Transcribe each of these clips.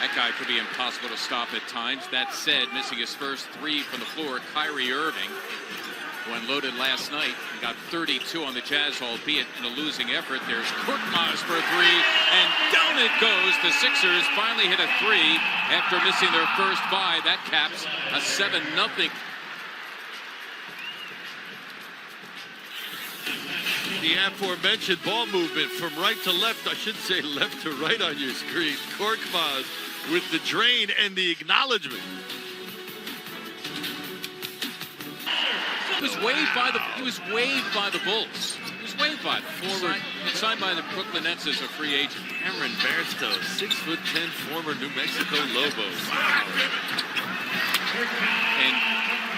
That guy could be impossible to stop at times. That said, missing his first three from the floor, Kyrie Irving, who unloaded last night, he got 32 on the Jazz, albeit in a losing effort. There's Korkmaz for a three, and down it goes. The Sixers finally hit a three after missing their first five. That caps a 7-0. The aforementioned ball movement from right to left, I should say left to right on your screen. Korkmaz with the drain and the acknowledgement. He was waived by the Bulls. He was waived by them. Signed by the Brooklyn Nets as a free agent. Cameron Bairstow, 6'10", former New Mexico Lobos. Wow. And,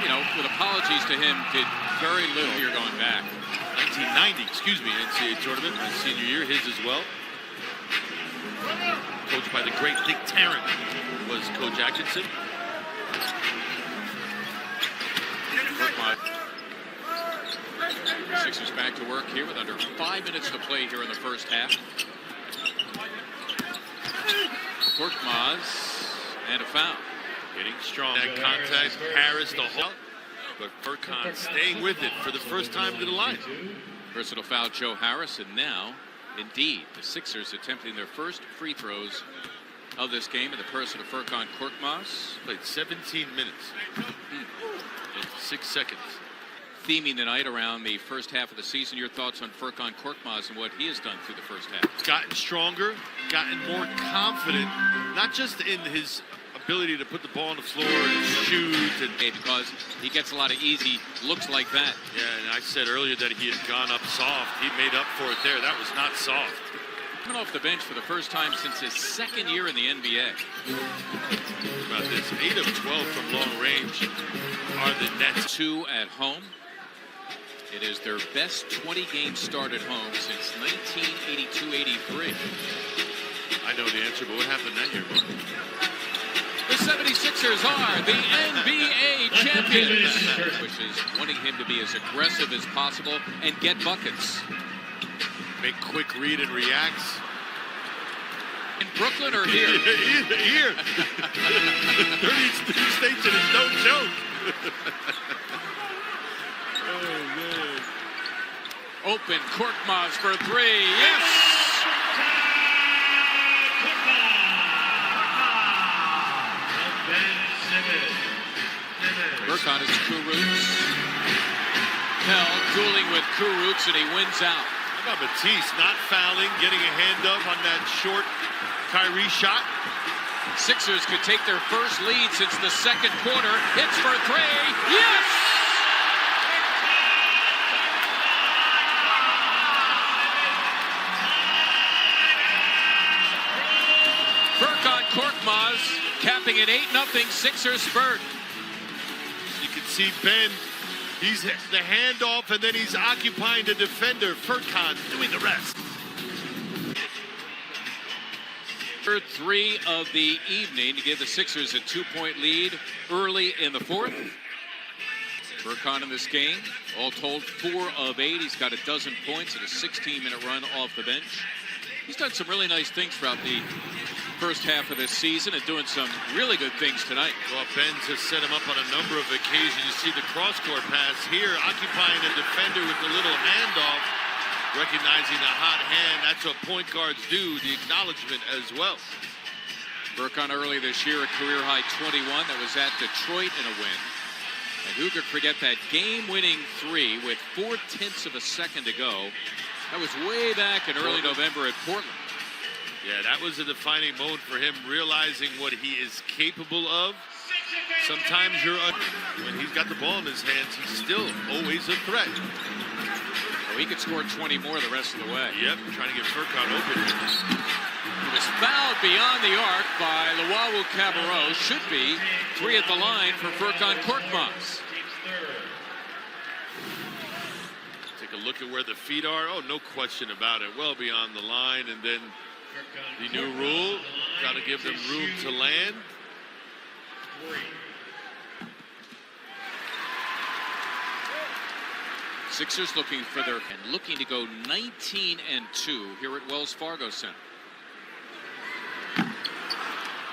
you know, with apologies to him, did very little here going back. 1990, excuse me, NCAA tournament, my senior year, his as well. Coached by the great Dick Tarrant was Coach Atkinson. Sixers back to work here with under 5 minutes to play here in the first half. Korkmaz and a foul. Getting strong. That contact, Harris the whole. But Furkan staying with it for the first time to the line. Personal foul, Joe Harris, and now, indeed, the Sixers attempting their first free throws of this game in the person of Furkan Korkmaz. Played 17 minutes and 6 seconds. Theming the night around the first half of the season. Your thoughts on Furkan Korkmaz and what he has done through the first half? Gotten stronger, gotten more confident, not just in his ability to put the ball on the floor and shoot, and because he gets a lot of easy looks like that. Yeah, and I said earlier that he had gone up soft. He made up for it there. That was not soft. Coming off the bench for the first time since his second year in the NBA. Think about this, 8 of 12 from long range are the Nets. 2 at home. It is their best 20-game start at home since 1982-83. I know the answer, but what happened that year, Mark? The 76ers are the NBA champions, which is wanting him to be as aggressive as possible and get buckets. Make quick read and reacts. In Brooklyn or here? Here. 32 station is no joke. Oh, man. Open, Korkmaz for three. Yes! Furkan is Kurucs. Pell dueling with Kurucs, and he wins out. How about Matisse not fouling, getting a hand up on that short Kyrie shot? Sixers could take their first lead since the second quarter. Hits for three. Yes! Furkan Korkmaz capping an 8-0 Sixers spurt. You can see Ben, he's the handoff, and then he's occupying the defender. Furkan doing the rest. Third three of the evening to give the Sixers a 2-point lead early in the fourth. Furkan in this game, all told 4 of 8. He's got 12 points and a 16-minute run off the bench. He's done some really nice things throughout the first half of this season and doing some really good things tonight. Well, Ben's has set him up on a number of occasions. You see the cross-court pass here, occupying the defender with a little handoff, recognizing the hot hand. That's what point guards do, the acknowledgement as well. Furkan early this year, a career-high 21. That was at Detroit in a win. And who could forget that game-winning three with 0.4 of a second to go? That was way back in early November at Portland. Yeah, that was a defining moment for him, realizing what he is capable of. Sometimes when he's got the ball in his hands, he's still always a threat. Oh, he could score 20 more the rest of the way. Yep, trying to get Furkan open. He was fouled beyond the arc by Luwawu Cabarrot. Should be 3 at the line for Furkan Korkmaz. Take a look at where the feet are. Oh, no question about it. Well beyond the line, and then the new rule, got to give them room to land. Sixers looking for their and looking to go 19-2 here at Wells Fargo Center.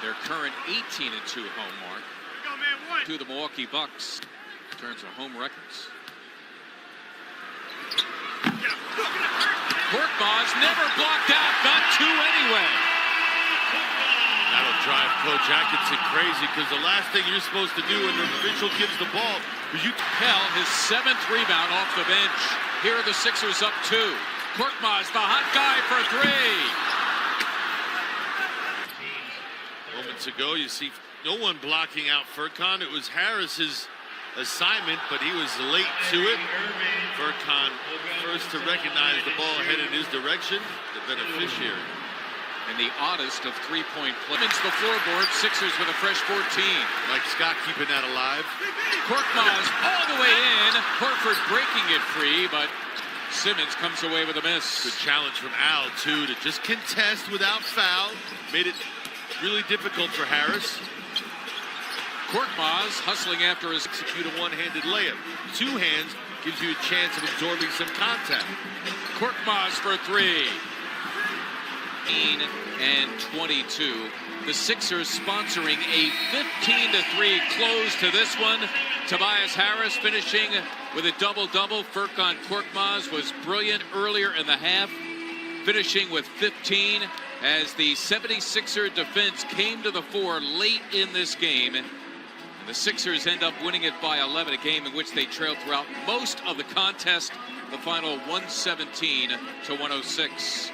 their current 18-2 home mark to the Milwaukee Bucks in terms of home records. Korkmaz never blocked out, got two anyway. That'll drive Coach Atkinson crazy because the last thing you're supposed to do when the official gives the ball is you Hell, his 7th rebound off the bench. Here are the Sixers up 2. Korkmaz, the hot guy for 3. Moments ago, you see no one blocking out Furkan. It was Harris's assignment, but he was late to it. Furkan first to recognize the ball headed his direction, the beneficiary. And the oddest of three-point plays. The floorboard, Sixers with a fresh 14. Like Scott keeping that alive. Korkmaz all the way in. Horford breaking it free, but Simmons comes away with a miss. Good challenge from Al, too, to just contest without foul. Made it really difficult for Harris. Korkmaz hustling after his Execute a one-handed layup. Two hands gives you a chance of absorbing some contact. Korkmaz for 3. And 22. The Sixers sponsoring a 15-3 close to this one. Tobias Harris finishing with a double-double. Furkan Korkmaz was brilliant earlier in the half, finishing with 15 as the 76er defense came to the fore late in this game. And the Sixers end up winning it by 11, a game in which they trailed throughout most of the contest. The final 117-106.